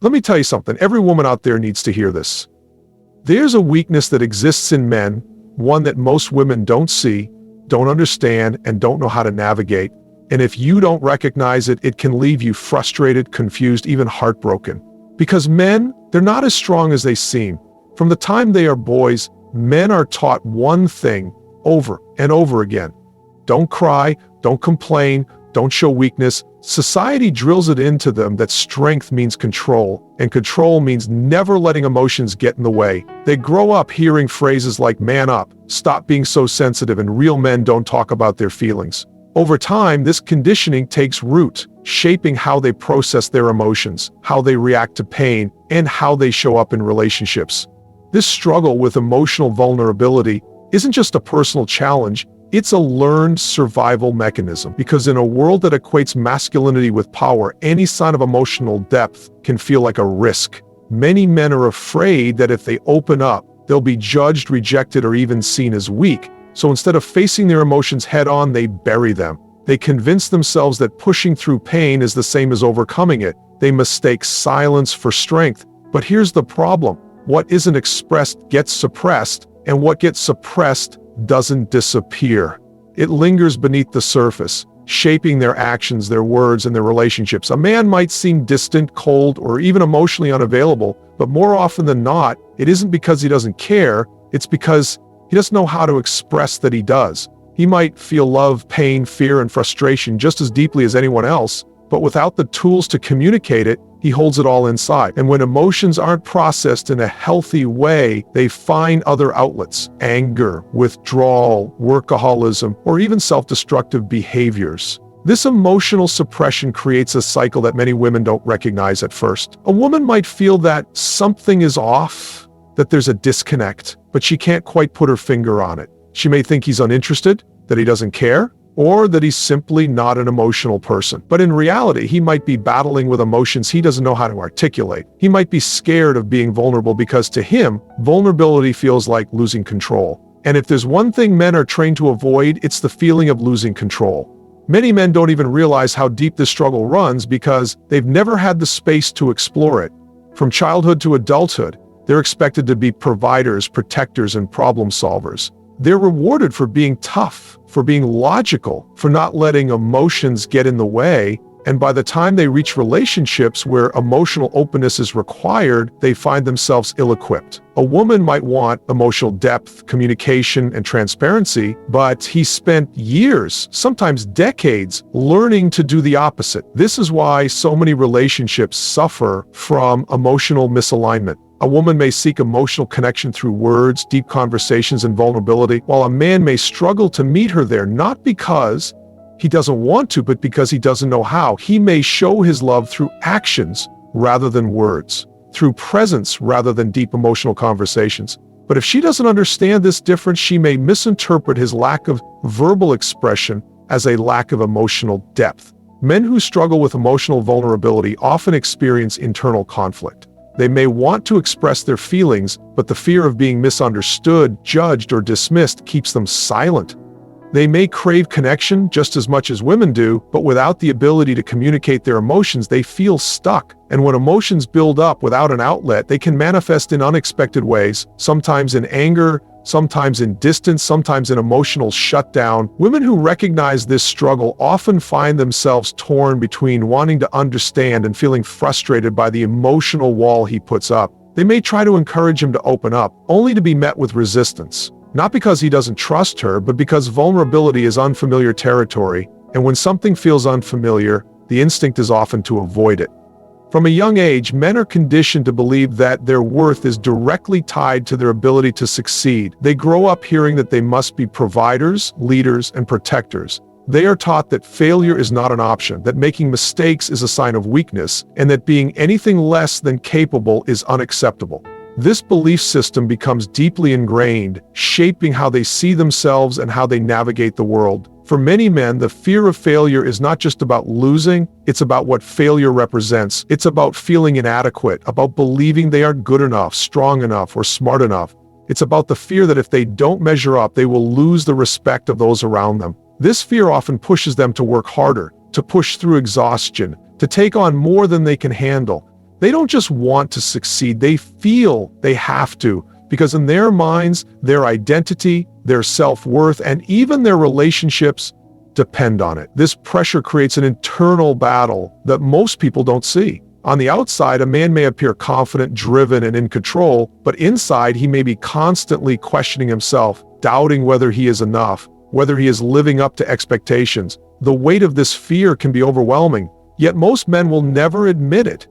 Let me tell you something. Every woman out there needs to hear this. There's a weakness that exists in men, one that most women don't see, don't understand, and don't know how to navigate. And if you don't recognize it, it can leave you frustrated, confused, even heartbroken. Because men, they're not as strong as they seem. From the time they are boys, men are taught one thing over and over again. Don't cry, don't complain, don't show weakness. Society drills it into them that strength means control, and control means never letting emotions get in the way. They grow up hearing phrases like "man up," "stop being so sensitive," and "real men don't talk about their feelings." Over time, this conditioning takes root, shaping how they process their emotions, how they react to pain, and how they show up in relationships. This struggle with emotional vulnerability isn't just a personal challenge, it's a learned survival mechanism, because in a world that equates masculinity with power, any sign of emotional depth can feel like a risk. Many men are afraid that if they open up, they'll be judged, rejected, or even seen as weak. So instead of facing their emotions head-on, they bury them. They convince themselves that pushing through pain is the same as overcoming it. They mistake silence for strength. But here's the problem. What isn't expressed gets suppressed, and what gets suppressed doesn't disappear. It lingers beneath the surface, shaping their actions, their words, and their relationships. A man might seem distant, cold, or even emotionally unavailable, but more often than not, it isn't because he doesn't care, it's because he doesn't know how to express that he does. He might feel love, pain, fear, and frustration just as deeply as anyone else, but without the tools to communicate it, he holds it all inside. And when emotions aren't processed in a healthy way, they find other outlets: anger, withdrawal, workaholism, or even self-destructive behaviors. This emotional suppression creates a cycle that many women don't recognize at first. A woman might feel that something is off, that there's a disconnect, but she can't quite put her finger on it. She may think he's uninterested, that he doesn't care, or that he's simply not an emotional person. But in reality, he might be battling with emotions he doesn't know how to articulate. He might be scared of being vulnerable because to him, vulnerability feels like losing control. And if there's one thing men are trained to avoid, it's the feeling of losing control. Many men don't even realize how deep this struggle runs because they've never had the space to explore it. From childhood to adulthood, they're expected to be providers, protectors, and problem solvers. They're rewarded for being tough, for being logical, for not letting emotions get in the way, and by the time they reach relationships where emotional openness is required, they find themselves ill-equipped. A woman might want emotional depth, communication, and transparency, but he spent years, sometimes decades, learning to do the opposite. This is why so many relationships suffer from emotional misalignment. A woman may seek emotional connection through words, deep conversations, and vulnerability, while a man may struggle to meet her there, not because he doesn't want to, but because he doesn't know how. He may show his love through actions rather than words, through presence rather than deep emotional conversations. But if she doesn't understand this difference, she may misinterpret his lack of verbal expression as a lack of emotional depth. Men who struggle with emotional vulnerability often experience internal conflict. They may want to express their feelings, but the fear of being misunderstood, judged, or dismissed keeps them silent. They may crave connection just as much as women do, but without the ability to communicate their emotions, they feel stuck. And when emotions build up without an outlet, they can manifest in unexpected ways, sometimes in anger, sometimes in distance, sometimes in emotional shutdown. Women who recognize this struggle often find themselves torn between wanting to understand and feeling frustrated by the emotional wall he puts up. They may try to encourage him to open up, only to be met with resistance. Not because he doesn't trust her, but because vulnerability is unfamiliar territory, and when something feels unfamiliar, the instinct is often to avoid it. From a young age, men are conditioned to believe that their worth is directly tied to their ability to succeed. They grow up hearing that they must be providers, leaders, and protectors. They are taught that failure is not an option, that making mistakes is a sign of weakness, and that being anything less than capable is unacceptable. This belief system becomes deeply ingrained, shaping how they see themselves and how they navigate the world. For many men, the fear of failure is not just about losing, it's about what failure represents. It's about feeling inadequate, about believing they aren't good enough, strong enough, or smart enough. It's about the fear that if they don't measure up, they will lose the respect of those around them. This fear often pushes them to work harder, to push through exhaustion, to take on more than they can handle. They don't just want to succeed, they feel they have to, because in their minds, their identity, their self-worth, and even their relationships depend on it. This pressure creates an internal battle that most people don't see. On the outside, a man may appear confident, driven, and in control, but inside he may be constantly questioning himself, doubting whether he is enough, whether he is living up to expectations. The weight of this fear can be overwhelming, yet most men will never admit it.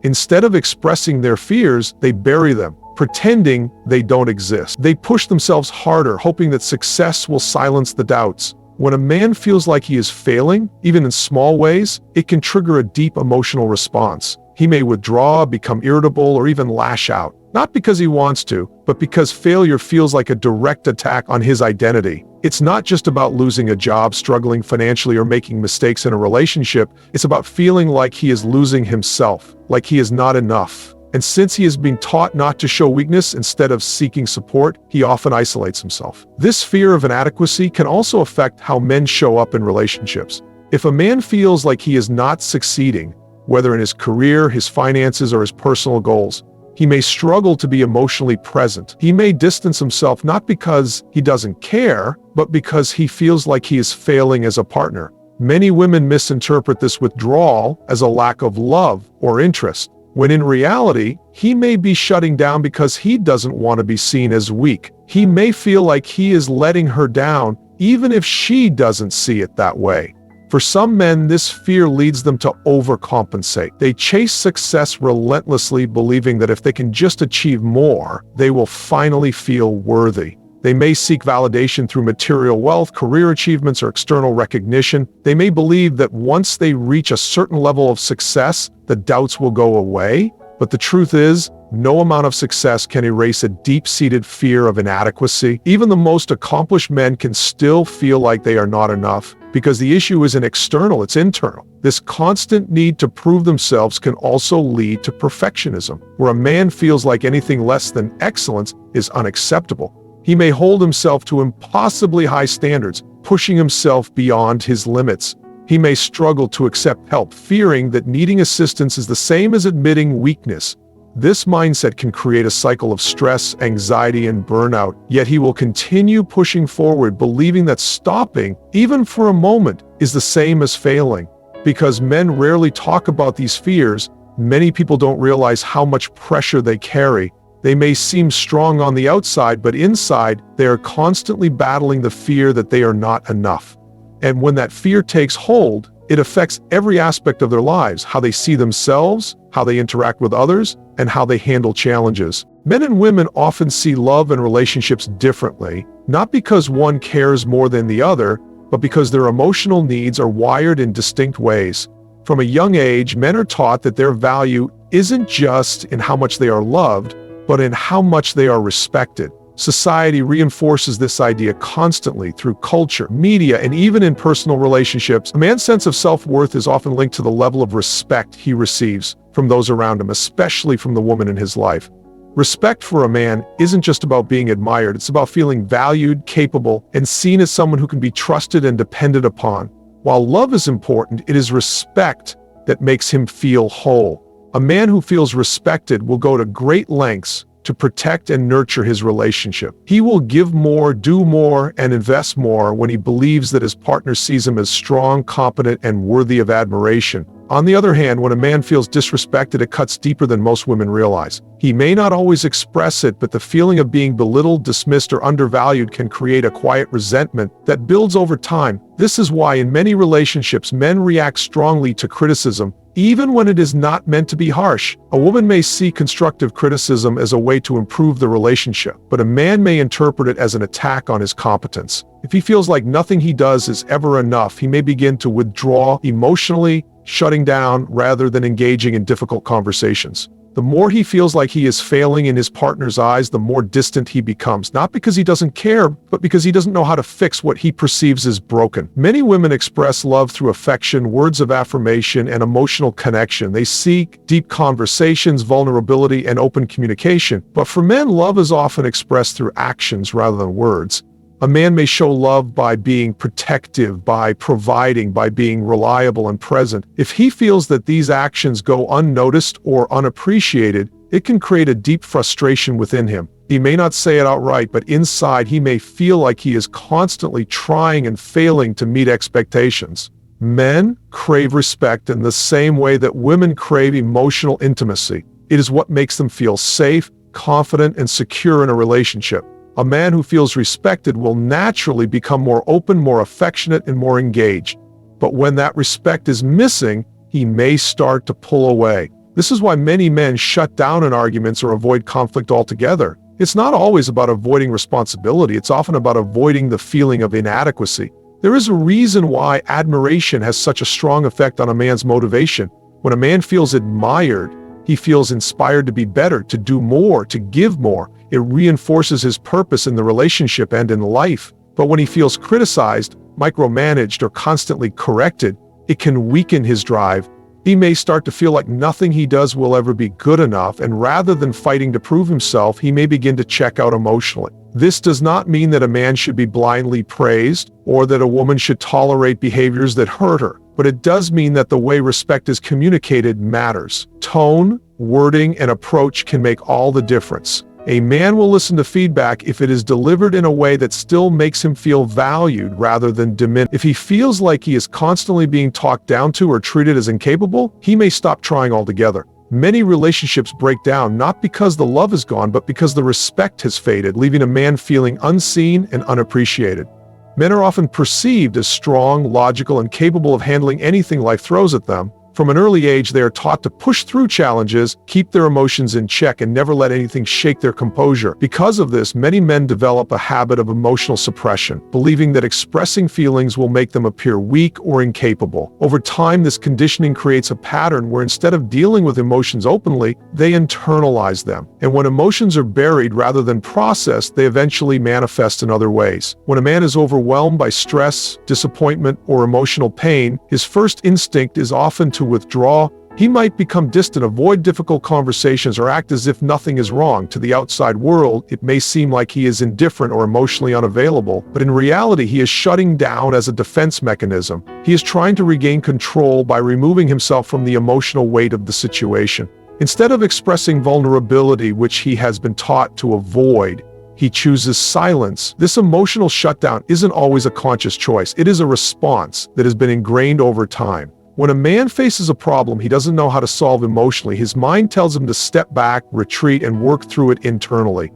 Instead of expressing their fears, they bury them, pretending they don't exist. They push themselves harder, hoping that success will silence the doubts. When a man feels like he is failing, even in small ways, it can trigger a deep emotional response. He may withdraw, become irritable, or even lash out. Not because he wants to, but because failure feels like a direct attack on his identity. It's not just about losing a job, struggling financially, or making mistakes in a relationship. It's about feeling like he is losing himself, like he is not enough. And since he is being taught not to show weakness instead of seeking support, he often isolates himself. This fear of inadequacy can also affect how men show up in relationships. If a man feels like he is not succeeding, whether in his career, his finances, or his personal goals, he may struggle to be emotionally present. He may distance himself not because he doesn't care, but because he feels like he is failing as a partner. Many women misinterpret this withdrawal as a lack of love or interest, when in reality, he may be shutting down because he doesn't want to be seen as weak. He may feel like he is letting her down, even if she doesn't see it that way. For some men, this fear leads them to overcompensate. They chase success relentlessly, believing that if they can just achieve more, they will finally feel worthy. They may seek validation through material wealth, career achievements, or external recognition. They may believe that once they reach a certain level of success, the doubts will go away. But the truth is, no amount of success can erase a deep-seated fear of inadequacy. Even the most accomplished men can still feel like they are not enough, because the issue isn't external, it's internal. This constant need to prove themselves can also lead to perfectionism, where a man feels like anything less than excellence is unacceptable. He may hold himself to impossibly high standards, pushing himself beyond his limits. He may struggle to accept help, fearing that needing assistance is the same as admitting weakness. This mindset can create a cycle of stress, anxiety, and burnout, yet he will continue pushing forward, believing that stopping, even for a moment, is the same as failing. Because men rarely talk about these fears, many people don't realize how much pressure they carry. They may seem strong on the outside, but inside, they are constantly battling the fear that they are not enough. And when that fear takes hold, it affects every aspect of their lives, how they see themselves, how they interact with others, and how they handle challenges. Men and women often see love and relationships differently, not because one cares more than the other, but because their emotional needs are wired in distinct ways. From a young age, men are taught that their value isn't just in how much they are loved, but in how much they are respected. Society reinforces this idea constantly through culture, media, and even in personal relationships. A man's sense of self-worth is often linked to the level of respect he receives from those around him, especially from the woman in his life. Respect for a man isn't just about being admired, it's about feeling valued, capable, and seen as someone who can be trusted and depended upon. While love is important, it is respect that makes him feel whole. A man who feels respected will go to great lengths to protect and nurture his relationship. He will give more, do more, and invest more when he believes that his partner sees him as strong, competent, and worthy of admiration. On the other hand, when a man feels disrespected, it cuts deeper than most women realize. He may not always express it, but the feeling of being belittled, dismissed, or undervalued can create a quiet resentment that builds over time. This is why in many relationships, men react strongly to criticism, even when it is not meant to be harsh. A woman may see constructive criticism as a way to improve the relationship, but a man may interpret it as an attack on his competence. If he feels like nothing he does is ever enough, he may begin to withdraw emotionally, shutting down rather than engaging in difficult conversations. The more he feels like he is failing in his partner's eyes, the more distant he becomes, not because he doesn't care, but because he doesn't know how to fix what he perceives as broken. Many women express love through affection, words of affirmation, and emotional connection. They seek deep conversations, vulnerability, and open communication. But for men, love is often expressed through actions rather than words. A man may show love by being protective, by providing, by being reliable and present. If he feels that these actions go unnoticed or unappreciated, it can create a deep frustration within him. He may not say it outright, but inside he may feel like he is constantly trying and failing to meet expectations. Men crave respect in the same way that women crave emotional intimacy. It is what makes them feel safe, confident, and secure in a relationship. A man who feels respected will naturally become more open, more affectionate, and more engaged. But when that respect is missing, he may start to pull away. This is why many men shut down in arguments or avoid conflict altogether. It's not always about avoiding responsibility, it's often about avoiding the feeling of inadequacy. There is a reason why admiration has such a strong effect on a man's motivation. When a man feels admired, he feels inspired to be better, to do more, to give more. It reinforces his purpose in the relationship and in life. But when he feels criticized, micromanaged, or constantly corrected, it can weaken his drive. He may start to feel like nothing he does will ever be good enough, and rather than fighting to prove himself, he may begin to check out emotionally. This does not mean that a man should be blindly praised or that a woman should tolerate behaviors that hurt her, but it does mean that the way respect is communicated matters. Tone, wording, and approach can make all the difference. A man will listen to feedback if it is delivered in a way that still makes him feel valued rather than diminished. If he feels like he is constantly being talked down to or treated as incapable, he may stop trying altogether. Many relationships break down not because the love is gone, but because the respect has faded, leaving a man feeling unseen and unappreciated. Men are often perceived as strong, logical, and capable of handling anything life throws at them. From an early age, they are taught to push through challenges, keep their emotions in check, and never let anything shake their composure. Because of this, many men develop a habit of emotional suppression, believing that expressing feelings will make them appear weak or incapable. Over time, this conditioning creates a pattern where instead of dealing with emotions openly, they internalize them. And when emotions are buried rather than processed, they eventually manifest in other ways. When a man is overwhelmed by stress, disappointment, or emotional pain, his first instinct is often to withdraw. He might become distant, avoid difficult conversations, or act as if nothing is wrong. To the outside world, it may seem like he is indifferent or emotionally unavailable, but in reality, he is shutting down as a defense mechanism. He is trying to regain control by removing himself from the emotional weight of the situation. Instead of expressing vulnerability, which he has been taught to avoid, he chooses silence. This emotional shutdown isn't always a conscious choice. It is a response that has been ingrained over time. When a man faces a problem he doesn't know how to solve emotionally, his mind tells him to step back, retreat, and work through it internally.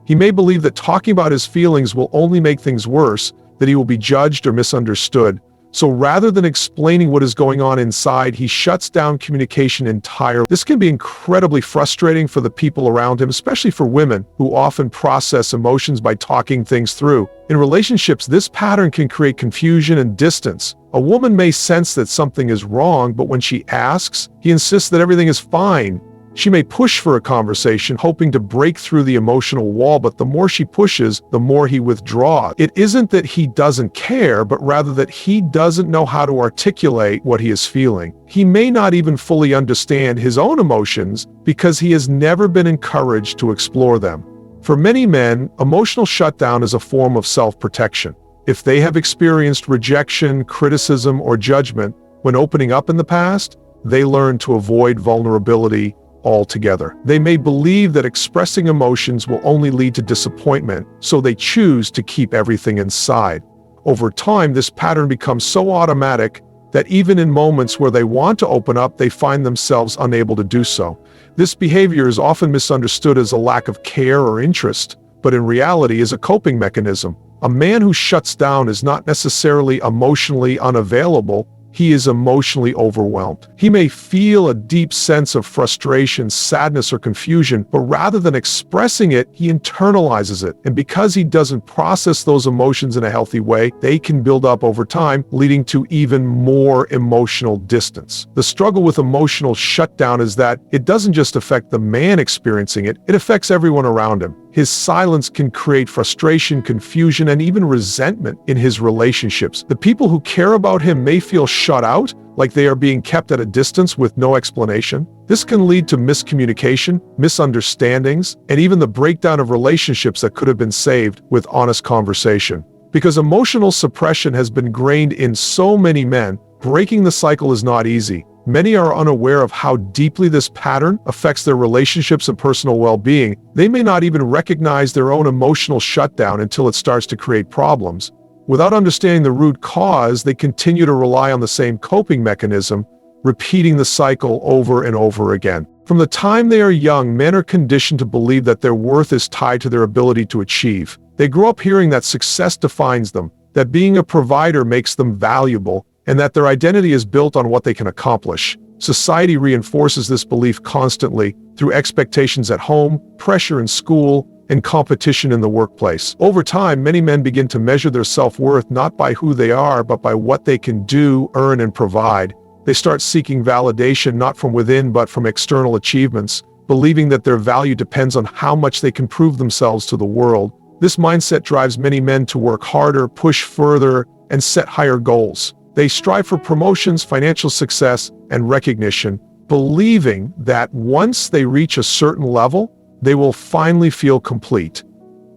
He may believe that talking about his feelings will only make things worse, that he will be judged or misunderstood. So rather than explaining what is going on inside, he shuts down communication entirely. This can be incredibly frustrating for the people around him, especially for women who often process emotions by talking things through. In relationships, this pattern can create confusion and distance. A woman may sense that something is wrong, but when she asks, he insists that everything is fine. She may push for a conversation, hoping to break through the emotional wall, but the more she pushes, the more he withdraws. It isn't that he doesn't care, but rather that he doesn't know how to articulate what he is feeling. He may not even fully understand his own emotions because he has never been encouraged to explore them. For many men, emotional shutdown is a form of self-protection. If they have experienced rejection, criticism, or judgment when opening up in the past, they learn to avoid vulnerability altogether. They may believe that expressing emotions will only lead to disappointment, so they choose to keep everything inside. Over time, this pattern becomes so automatic that even in moments where they want to open up, they find themselves unable to do so. This behavior is often misunderstood as a lack of care or interest, but in reality is a coping mechanism. A man who shuts down is not necessarily emotionally unavailable. He is emotionally overwhelmed. He may feel a deep sense of frustration, sadness, or confusion, but rather than expressing it, he internalizes it. And because he doesn't process those emotions in a healthy way, they can build up over time, leading to even more emotional distance. The struggle with emotional shutdown is that it doesn't just affect the man experiencing it, it affects everyone around him. His silence can create frustration, confusion, and even resentment in his relationships. The people who care about him may feel shut out, like they are being kept at a distance with no explanation. This can lead to miscommunication, misunderstandings, and even the breakdown of relationships that could have been saved with honest conversation. Because emotional suppression has been ingrained in so many men, breaking the cycle is not easy. Many are unaware of how deeply this pattern affects their relationships and personal well-being. They may not even recognize their own emotional shutdown until it starts to create problems. Without understanding the root cause, they continue to rely on the same coping mechanism, repeating the cycle over and over again. From the time they are young, men are conditioned to believe that their worth is tied to their ability to achieve. They grow up hearing that success defines them, that being a provider makes them valuable, and that their identity is built on what they can accomplish. Society reinforces this belief constantly through expectations at home, pressure in school, and competition in the workplace. Over time, many men begin to measure their self-worth not by who they are, but by what they can do, earn, and provide. They start seeking validation not from within, but from external achievements, believing that their value depends on how much they can prove themselves to the world. This mindset drives many men to work harder, push further, and set higher goals. They strive for promotions, financial success, and recognition, believing that once they reach a certain level, they will finally feel complete.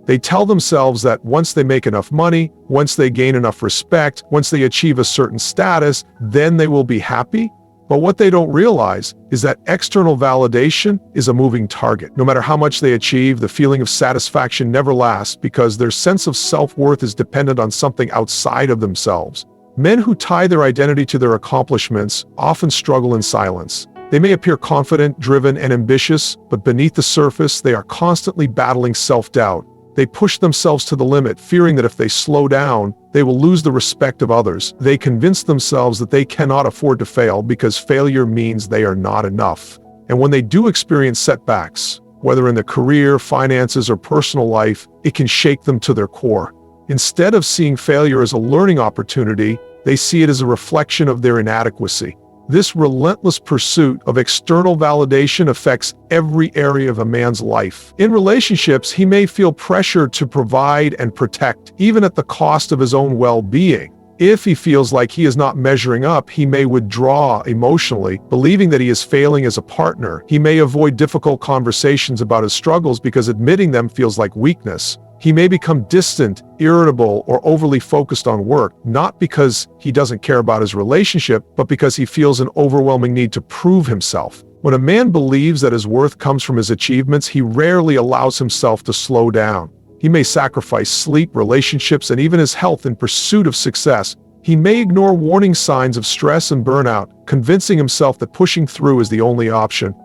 They tell themselves that once they make enough money, once they gain enough respect, once they achieve a certain status, then they will be happy. But what they don't realize is that external validation is a moving target. No matter how much they achieve, the feeling of satisfaction never lasts because their sense of self-worth is dependent on something outside of themselves. Men who tie their identity to their accomplishments often struggle in silence. They may appear confident, driven, and ambitious, but beneath the surface, they are constantly battling self-doubt. They push themselves to the limit, fearing that if they slow down, they will lose the respect of others. They convince themselves that they cannot afford to fail because failure means they are not enough. And when they do experience setbacks, whether in their career, finances, or personal life, it can shake them to their core. Instead of seeing failure as a learning opportunity, they see it as a reflection of their inadequacy. This relentless pursuit of external validation affects every area of a man's life. In relationships, he may feel pressure to provide and protect, even at the cost of his own well-being. If he feels like he is not measuring up, he may withdraw emotionally, believing that he is failing as a partner. He may avoid difficult conversations about his struggles because admitting them feels like weakness. He may become distant, irritable, or overly focused on work, not because he doesn't care about his relationship, but because he feels an overwhelming need to prove himself. When a man believes that his worth comes from his achievements, he rarely allows himself to slow down. He may sacrifice sleep, relationships, and even his health in pursuit of success. He may ignore warning signs of stress and burnout, convincing himself that pushing through is the only option.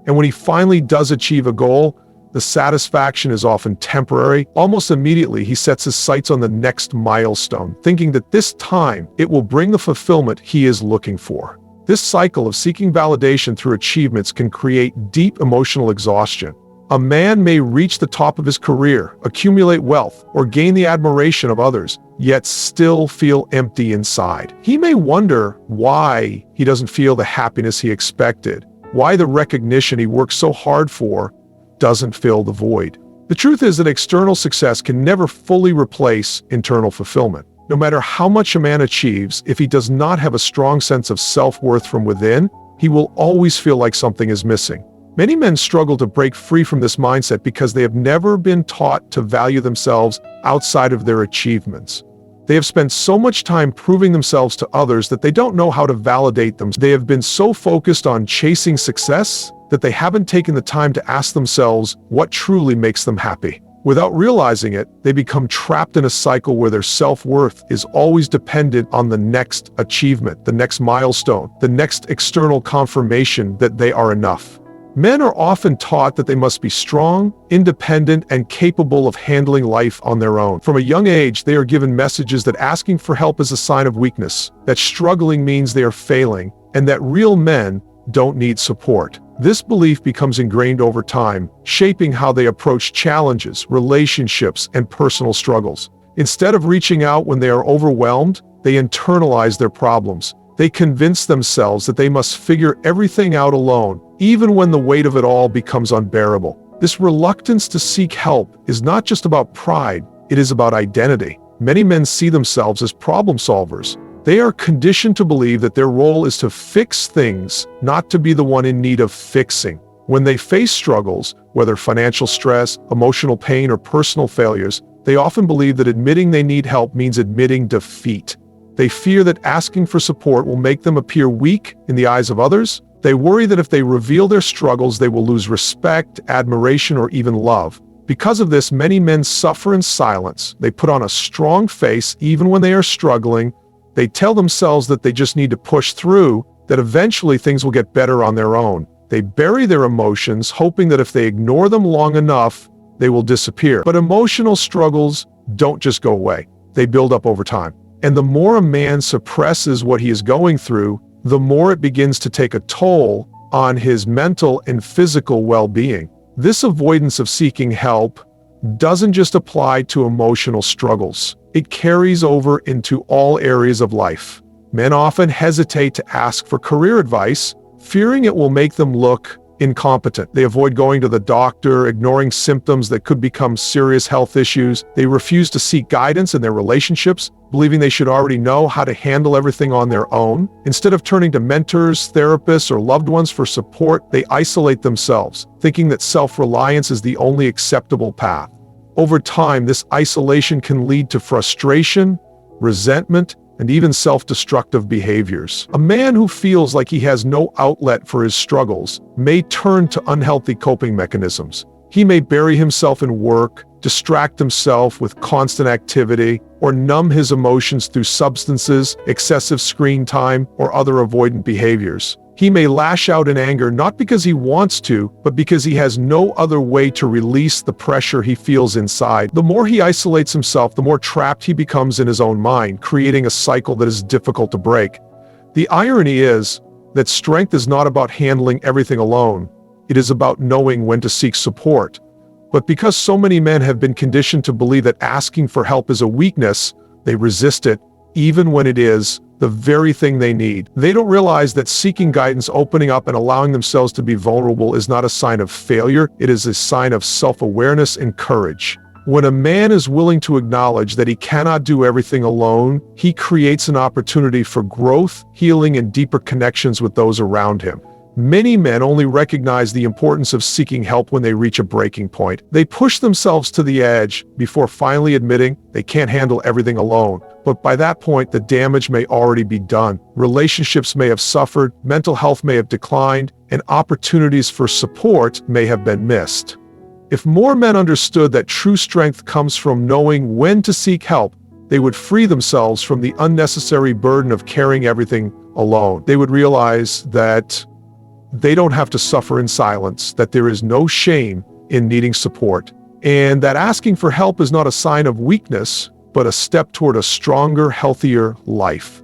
And when he finally does achieve a goal, the satisfaction is often temporary. Almost immediately, he sets his sights on the next milestone, thinking that this time it will bring the fulfillment he is looking for. This cycle of seeking validation through achievements can create deep emotional exhaustion. A man may reach the top of his career, accumulate wealth, or gain the admiration of others, yet still feel empty inside. He may wonder why he doesn't feel the happiness he expected, why the recognition he worked so hard for doesn't fill the void. The truth is that external success can never fully replace internal fulfillment. No matter how much a man achieves, if he does not have a strong sense of self-worth from within, he will always feel like something is missing. Many men struggle to break free from this mindset because they have never been taught to value themselves outside of their achievements. They have spent so much time proving themselves to others that they don't know how to validate them. They have been so focused on chasing success that they haven't taken the time to ask themselves what truly makes them happy. Without realizing it, they become trapped in a cycle where their self-worth is always dependent on the next achievement, the next milestone, the next external confirmation that they are enough. Men are often taught that they must be strong, independent, and capable of handling life on their own. From a young age, they are given messages that asking for help is a sign of weakness, that struggling means they are failing, and that real men don't need support. This belief becomes ingrained over time, shaping how they approach challenges, relationships, and personal struggles. Instead of reaching out when they are overwhelmed, they internalize their problems. They convince themselves that they must figure everything out alone, even when the weight of it all becomes unbearable. This reluctance to seek help is not just about pride, it is about identity. Many men see themselves as problem solvers. They are conditioned to believe that their role is to fix things, not to be the one in need of fixing. When they face struggles, whether financial stress, emotional pain, or personal failures, They often believe that admitting they need help means admitting defeat. They fear that asking for support will make them appear weak in the eyes of others. They worry that if they reveal their struggles, they will lose respect, admiration, or even love. Because of this, many men suffer in silence. They put on a strong face even when they are struggling. They tell themselves that they just need to push through, that eventually things will get better on their own. They bury their emotions, hoping that if they ignore them long enough, they will disappear. But emotional struggles don't just go away. They build up over time. And the more a man suppresses what he is going through, the more it begins to take a toll on his mental and physical well-being. This avoidance of seeking help doesn't just apply to emotional struggles. It carries over into all areas of life. Men often hesitate to ask for career advice, fearing it will make them look incompetent. They avoid going to the doctor, ignoring symptoms that could become serious health issues. They refuse to seek guidance in their relationships, believing they should already know how to handle everything on their own. Instead of turning to mentors, therapists, or loved ones for support, they isolate themselves, thinking that self-reliance is the only acceptable path. Over time, this isolation can lead to frustration, resentment, and even self-destructive behaviors. A man who feels like he has no outlet for his struggles may turn to unhealthy coping mechanisms. He may bury himself in work, distract himself with constant activity, or numb his emotions through substances, excessive screen time, or other avoidant behaviors. He may lash out in anger not because he wants to, but because he has no other way to release the pressure he feels inside. The more he isolates himself, the more trapped he becomes in his own mind, creating a cycle that is difficult to break. The irony is that strength is not about handling everything alone. It is about knowing when to seek support. But because so many men have been conditioned to believe that asking for help is a weakness, they resist it, even when it is the very thing they need. They don't realize that seeking guidance, opening up, and allowing themselves to be vulnerable is not a sign of failure. It is a sign of self-awareness and courage. When a man is willing to acknowledge that he cannot do everything alone, he creates an opportunity for growth, healing, and deeper connections with those around him. Many men only recognize the importance of seeking help when they reach a breaking point. They push themselves to the edge before finally admitting they can't handle everything alone. But by that point, the damage may already be done. Relationships may have suffered, mental health may have declined, and opportunities for support may have been missed. If more men understood that true strength comes from knowing when to seek help, they would free themselves from the unnecessary burden of carrying everything alone. They would realize that they don't have to suffer in silence, that there is no shame in needing support, and that asking for help is not a sign of weakness, but a step toward a stronger, healthier life.